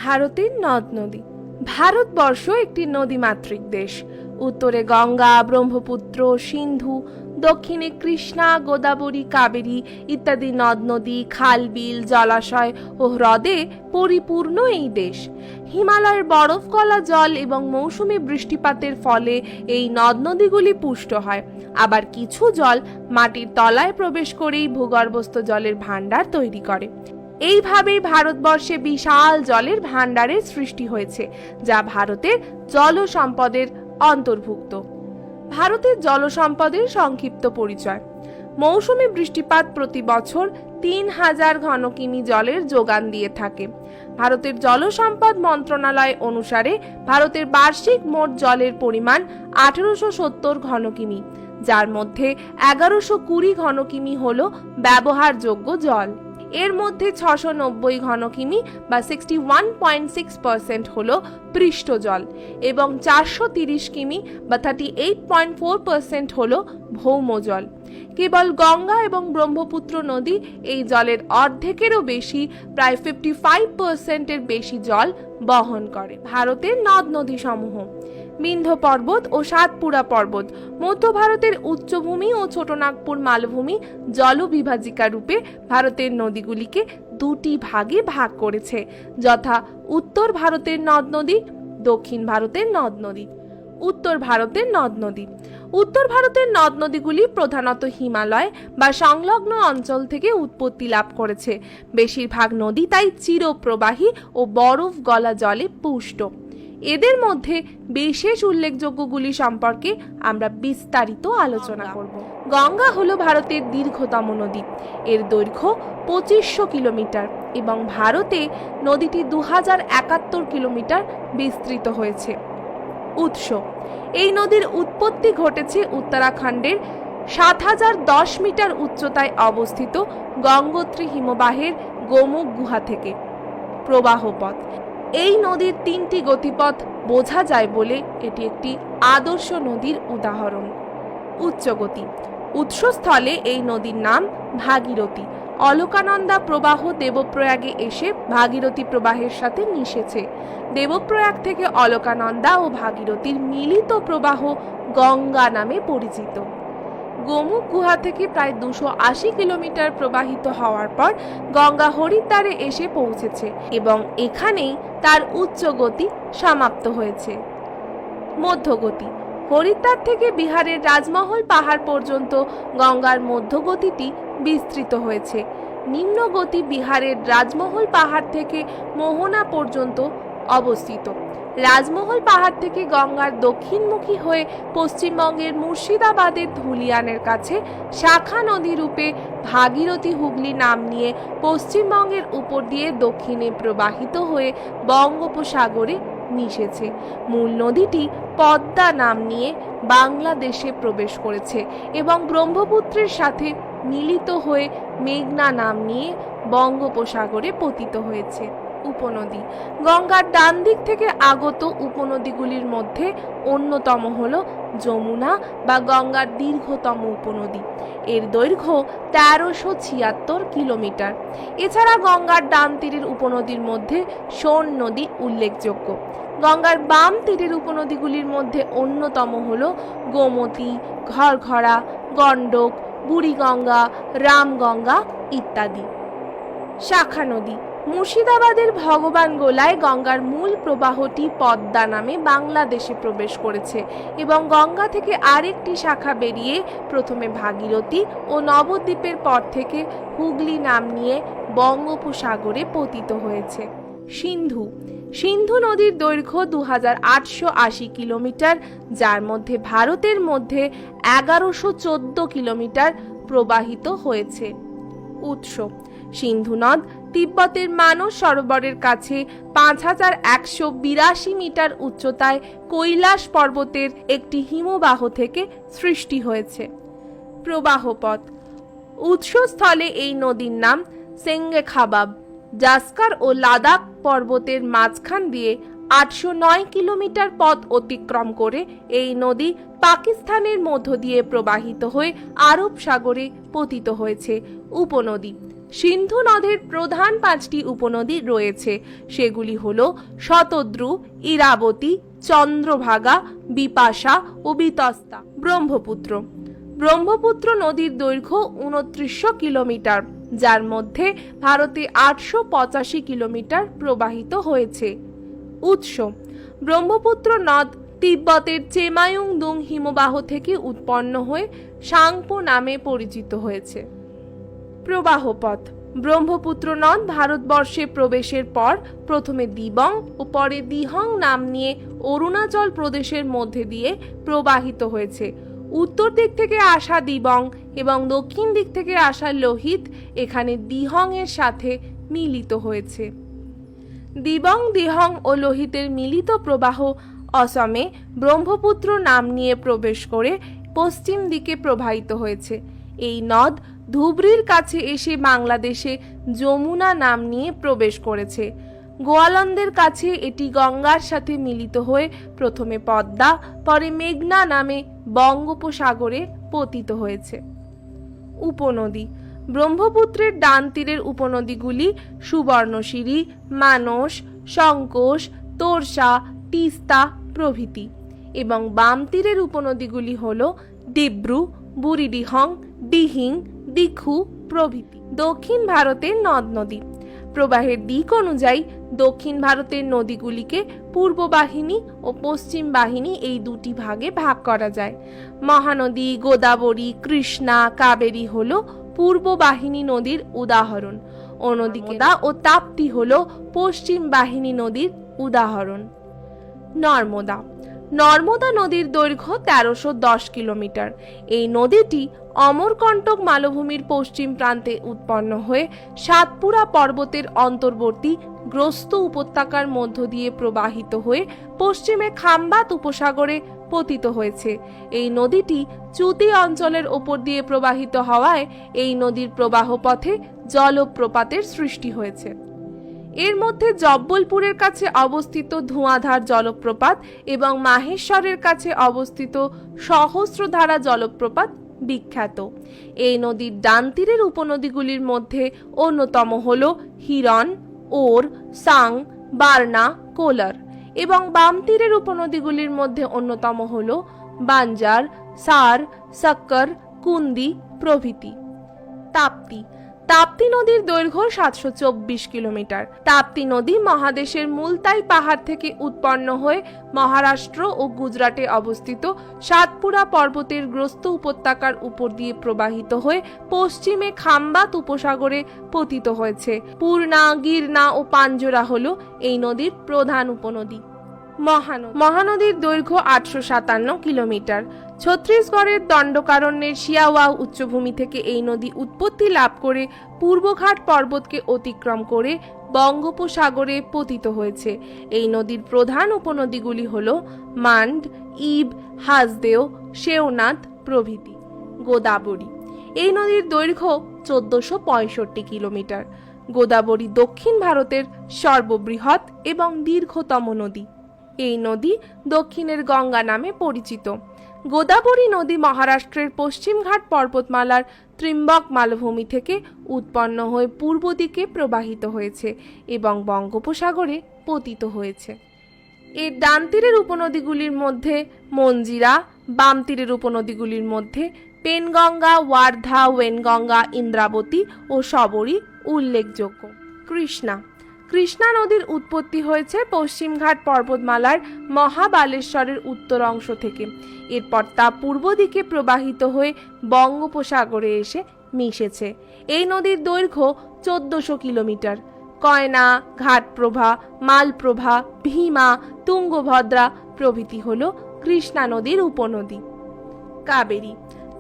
ভারতের নদ নদী। ভারতবর্ষ একটি নদীমাতৃক দেশ। উত্তরে গঙ্গা, ব্রহ্মপুত্র, সিন্ধু, দক্ষিণে কৃষ্ণা, গোদাবরী, কাবেরী ইত্যাদি নদ নদী, খাল, বিল, জলাশয় ও হ্রদে পরিপূর্ণ এই দেশ। হিমালয়ের বরফ গলা জল এবং মৌসুমী বৃষ্টিপাতের ফলে এই নদ নদীগুলি পুষ্ট হয়। আবার কিছু জল মাটির তলায় প্রবেশ করেই ভূগর্ভস্থ জলের ভাণ্ডার তৈরি করে। এইভাবেই ভারতবর্ষে বিশাল জলের ভাণ্ডারের সৃষ্টি হয়েছে, যা ভারতের জল সম্পদের অন্তর্ভুক্ত। ভারতের জল সম্পদের সংক্ষিপ্ত পরিচয়। মৌসুমী বৃষ্টিপাত প্রতি বছর 3000 ঘন কিমি জলের যোগান দিয়ে থাকে। ভারতের জল সম্পদ মন্ত্রণালয় অনুসারে ভারতের বার্ষিক মোট জলের পরিমাণ 1870 ঘন কিমি, যার মধ্যে 1120 ঘন কিমি হল ব্যবহারযোগ্য জল। এর মধ্যে 690 ঘন কিমি বা 61.6% হল পৃষ্ঠ জল এবং 430 কিমি বা 38.4% হল ভৌম জল। কেবল গঙ্গা এবং ব্রহ্মপুত্র নদী এই জলের অর্ধেকেরও বেশি, প্রায় 55% বেশি জল বহন করে। ভারতের নদ নদী সমূহ: বিন্ধ্য পর্বত ও সাতপুরা পর্বত মধ্য ভারতের উচ্চভূমি ও ছোটনাগপুর মালভূমি জলবিভাজিকা রূপে ভারতের নদীগুলিকে দুটি ভাগে ভাগ করেছে, যথা উত্তর ভারতের নদ নদী, দক্ষিণ ভারতের নদ নদী। উত্তর ভারতের নদ নদী। উত্তর ভারতের নদ নদীগুলি প্রধানত হিমালয় বা সংলগ্ন অঞ্চল থেকে উৎপত্তি লাভ করেছে। বেশিরভাগ নদী তাই চিরপ্রবাহী ও বরফ গলা জলে পুষ্ট। এদের মধ্যে বিশেষ উল্লেখযোগ্যগুলি সম্পর্কে আমরা বিস্তারিত আলোচনা করব। গঙ্গা হলো ভারতের দীর্ঘতম নদী। এর দৈর্ঘ্য 2500 কিলোমিটার এবং ভারতে নদীটি 2071 কিলোমিটার বিস্তৃত হয়েছে। উৎস: এই নদীর উৎপত্তি ঘটেছে উত্তরাখণ্ডের 7010 মিটার উচ্চতায় অবস্থিত গঙ্গোত্রী হিমবাহের গোমুখ গুহা থেকে। প্রবাহ পথ: এই নদীর 3টি গতিপথ বোঝা যায় বলে এটি একটি আদর্শ নদীর উদাহরণ। উচ্চগতি: উৎসস্থলে এই নদীর নাম ভাগীরথী। অলকানন্দা প্রবাহ দেবপ্রয়াগে এসে ভাগীরথী প্রবাহের সাথে মিশেছে। দেবপ্রয়াগ থেকে অলকানন্দা ও ভাগীরথীর মিলিত প্রবাহ গঙ্গা নামে পরিচিত। গোমুখ গুহা থেকে প্রায় 280 কিলোমিটার প্রবাহিত হওয়ার পর গঙ্গা হরিদ্বারে এসে পৌঁছেছে এবং এখানেই তার উচ্চ গতি সমাপ্ত হয়েছে। মধ্যগতি: হরিদ্বার থেকে বিহারের রাজমহল পাহাড় পর্যন্ত গঙ্গার মধ্যগতিটি বিস্তৃত হয়েছে। নিম্নগতি বিহারের রাজমহল পাহাড় থেকে মোহনা পর্যন্ত অবস্থিত। রাজমহল পাহাড় থেকে গঙ্গার দক্ষিণমুখী হয়ে পশ্চিমবঙ্গের মুর্শিদাবাদের ধুলিয়ানের কাছে শাখা নদী রূপে ভাগীরথী হুগলি নাম নিয়ে পশ্চিমবঙ্গের উপর দিয়ে দক্ষিণে প্রবাহিত হয়ে বঙ্গোপসাগরে মিশেছে। মূল নদীটি পদ্মা নাম নিয়ে বাংলাদেশে প্রবেশ করেছে এবং ব্রহ্মপুত্রের সাথে মিলিত হয়ে মেঘনা নাম নিয়ে বঙ্গোপসাগরে পতিত হয়েছে। উপনদী: গঙ্গার ডান দিক থেকে আগত উপনদীগুলির মধ্যে অন্যতম হল যমুনা বা গঙ্গার দীর্ঘতম উপনদী। এর দৈর্ঘ্য 1376 কিলোমিটার। এছাড়া গঙ্গার ডান তীরের উপনদীর মধ্যে সোন নদী উল্লেখযোগ্য। গঙ্গার বাম তীরের উপনদীগুলির মধ্যে অন্যতম হল গোমতী, ঘরঘরা, গণ্ডক, বুড়িগঙ্গা, রামগঙ্গা ইত্যাদি। শাখা নদী: মুর্শিদাবাদের ভগবান গোলায় গঙ্গার মূল প্রবাহটি পদ্মা নামে বাংলাদেশে প্রবেশ করেছে এবং গঙ্গা থেকে আরেকটি শাখা বেরিয়ে প্রথমে ভাগীরথী ও নবদ্বীপের পর থেকে হুগলি নাম নিয়ে বঙ্গোপসাগরে পতিত হয়েছে। সিন্ধু: সিন্ধু নদীর দৈর্ঘ্য 2880 কিলোমিটার, যার মধ্যে ভারতের মধ্যে 1114 কিলোমিটার প্রবাহিত হয়েছে। উৎস: সিন্ধু নদ তিব্বতের মানস সরোবরের কাছে 5182 মিটার উচ্চতায় কৈলাস পর্বতের একটি হিমবাহ থেকে সৃষ্টি হয়েছে। প্রবাহ পথ: উৎসস্থলে এই নদীর নাম সেঙ্গে খাবাব। জাস্কার ও লাদাখ পর্বতের মাঝখান দিয়ে 809 কিলোমিটার পথ অতিক্রম করে এই নদী পাকিস্তানের মধ্য দিয়ে প্রবাহিত হয়ে আরব সাগরে পতিত হয়েছে। উপনদী। সিন্ধু নদের প্রধান 5টি উপনদী রয়েছে, সেগুলি হল শতদ্রু, ইরাবতী, চন্দ্রভাগা, বিপাশা ও বিতস্তা। ব্রহ্মপুত্র। ব্রহ্মপুত্র নদীর দৈর্ঘ্য 2900 কিলোমিটার, যার মধ্যে ভারতে 885 কিলোমিটার প্রবাহিত হয়েছে। উৎস: ব্রহ্মপুত্র নদ তিব্বতের চেমায়ুংদুং হিমবাহ থেকে উৎপন্ন হয়ে সাংপো নামে পরিচিত হয়েছে। প্রবাহপথ: ব্রহ্মপুত্র নদ ভারতবর্ষে প্রবেশের পর প্রথমে দিবং ও পরে দিহং নাম নিয়ে অরুণাচল প্রদেশের মধ্যে দিয়ে প্রবাহিত হয়েছে। উত্তর দিক থেকে আসা দিবং এবং দক্ষিণ দিক থেকে আসা লোহিত এখানে দিহং এর সাথে মিলিত হয়েছে। দিবং, দিহং ও লোহিতের মিলিত প্রবাহ অসমে ব্রহ্মপুত্র নাম নিয়ে প্রবেশ করে পশ্চিম দিকে প্রবাহিত হয়েছে। এই নদ ধুবড়ির কাছে এসে বাংলাদেশে যমুনা নাম নিয়ে প্রবেশ করেছে। গোয়ালন্দের কাছে এটি গঙ্গার সাথে মিলিত হয়ে প্রথমে পদ্মা, পরে মেঘনা নামে বঙ্গোপসাগরে পতিত হয়েছে। উপনদী: ব্রহ্মপুত্রের ডান তীরের উপনদীগুলি সুবর্ণশিরি, মানস, সংকোষ, তোরসা, তিস্তা প্রভৃতি এবং বাম তীরের উপনদীগুলি হল ডিব্রু, বুড়িডিহং, দিহিং, দিখু প্রভৃতি। দক্ষিণ ভারতের নদ নদী: প্রবাহের দিক অনুযায়ী দক্ষিণ ভারতের নদীগুলিকে পূর্ব বাহিনী ও পশ্চিম বাহিনী এই দুটি ভাগে ভাগ করা যায়। মহানদী গোদাবরী, কৃষ্ণা, কাবেরী হল পূর্ব বাহিনী নদীর উদাহরণ। অনদিকা ও তাপ্তি হল পশ্চিম বাহিনী নদীর উদাহরণ। নর্মদা: নর্মদা নদীর দৈর্ঘ্য 1310 কিলোমিটার। এই নদীটি অমরকণ্টক মালভূমির পশ্চিম প্রান্তে উৎপন্ন হয়ে সাতপুরা পর্বতের অন্তর্বর্তী গ্রস্ত উপত্যকার মধ্য দিয়ে প্রবাহিত হয়ে পশ্চিমে খাম্বাত উপসাগরে পতিত হয়েছে। এই নদীটি চ্যুতি অঞ্চলের ওপর দিয়ে প্রবাহিত হওয়ায় এই নদীর প্রবাহ পথে জলপ্রপাতের সৃষ্টি হয়েছে। এর মধ্যে জব্বলপুরের কাছে অবস্থিত ধোঁয়াধার জলপ্রপাত এবং মাহেশ্বরের কাছে অবস্থিত সহস্রধারা জলপ্রপাত বিখ্যাত। এই নদীর ডান তীরের উপনদীগুলির মধ্যে অন্যতম হল হিরন, ওর, সাং, বারনা, কোলার এবং বাম তীরের উপনদীগুলির মধ্যে অন্যতম হল বাঞ্জার, সার, সাক্কর, কুন্দি প্রভৃতি। তাপ্তি: তাপ্তি নদীর দৈর্ঘ্য 724 কিলোমিটার। তাপ্তি নদী মহাদেশের মুলতাই পাহাড় থেকে উৎপন্ন হয়ে মহারাষ্ট্র ও গুজরাটে অবস্থিত সাতপুরা পর্বতের গ্রস্ত উপত্যকার উপর দিয়ে প্রবাহিত হয়ে পশ্চিমে খাম্বাত উপসাগরে পতিত হয়েছে। পূর্ণা, গিরনা ও পাঞ্জরা হল এই নদীর প্রধান উপনদী। মহানদীর দৈর্ঘ্য 857 কিলোমিটার। ছত্তিশগড়ের দণ্ডকারণ্যের শিয়াওয়াও উচ্চভূমি থেকে এই নদী উৎপত্তি লাভ করে পূর্বঘাট পর্বতকে অতিক্রম করে বঙ্গোপসাগরে পতিত হয়েছে। এই নদীর প্রধান উপনদীগুলি হল মান্ড, ইব, হাসদেও, শেওনাথ প্রভৃতি। গোদাবরী: এই নদীর দৈর্ঘ্য 1465 কিলোমিটার। গোদাবরী দক্ষিণ ভারতের সর্ববৃহৎ এবং দীর্ঘতম নদী। এই নদী দক্ষিণের গঙ্গা নামে পরিচিত। গোদাবরী নদী মহারাষ্ট্রের পশ্চিমঘাট পর্বতমালার ত্রিম্বক মালভূমি থেকে উৎপন্ন হয়ে পূর্ব দিকে প্রবাহিত হয়েছে এবং বঙ্গোপসাগরে পতিত হয়েছে। এর ডান তীরের উপনদীগুলির মধ্যে মঞ্জিরা, বাম তীরের উপনদীগুলির মধ্যে পেনগঙ্গা, ওয়ার্ধা, ওয়েনগঙ্গা, ইন্দ্রাবতী ও শবরী উল্লেখযোগ্য। কৃষ্ণা: কৃষ্ণা নদীর উৎপত্তি হয়েছে পশ্চিমঘাট পর্বতমালার মহাবালেশ্বরের উত্তর অংশ থেকে। এরপর তা পূর্ব দিকে প্রবাহিত হয়ে বঙ্গোপসাগরে এসে মিশেছে। এই নদীর দৈর্ঘ্য 1400 কিলোমিটার। কয়না, ঘাটপ্রভা, মালপ্রভা, ভীমা, তুঙ্গভদ্রা প্রভৃতি হল কৃষ্ণা নদীর উপনদী। কাবেরী: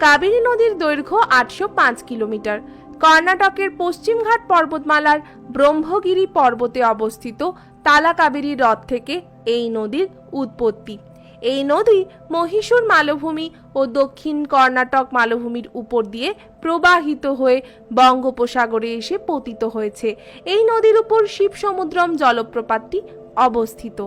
কাবেরী নদীর দৈর্ঘ্য 805 কিলোমিটার। কর্ণাটকের পশ্চিমঘাট পর্বতমালার ব্রহ্মগিরি পর্বতে অবস্থিত তালাকাবেরী হ্রদ থেকে এই নদীর উৎপত্তি। এই নদী মহীশূর মালভূমি ও দক্ষিণ কর্ণাটক মালভূমির উপর দিয়ে প্রবাহিত হয়ে বঙ্গোপসাগরে এসে পতিত হয়েছে। এই নদীর উপর শিবসমুদ্রম জলপ্রপাতটি অবস্থিত।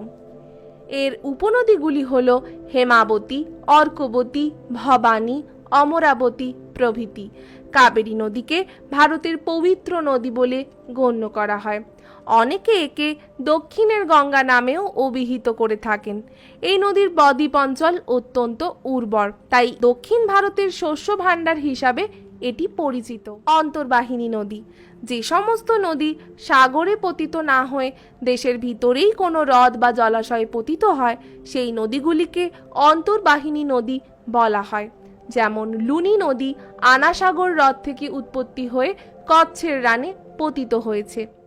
এর উপনদীগুলি হল হেমাবতী, অর্কবতী, ভবানী, অমরাবতী প্রভৃতি। কাবেরী নদীকে ভারতের পবিত্র নদী বলে গণ্য করা হয়। অনেকে একে দক্ষিণের গঙ্গা নামেও অভিহিত করে থাকেন। এই নদীর বদ্বীপ অঞ্চল অত্যন্ত উর্বর, তাই দক্ষিণ ভারতের শস্য ভাণ্ডার হিসাবে এটি পরিচিত। অন্তর্বাহিনী নদী, যে সমস্ত নদী সাগরে পতিত না হয়ে দেশের ভিতরেই কোনো হ্রদ বা জলাশয়ে পতিত হয়, সেই নদীগুলিকে অন্তর্বাহিনী নদী বলা হয়। যেমন লুনি নদী আনাসাগর হ্রদ থেকে উৎপত্তি হয়ে কচ্ছের রানে পতিত হয়েছে।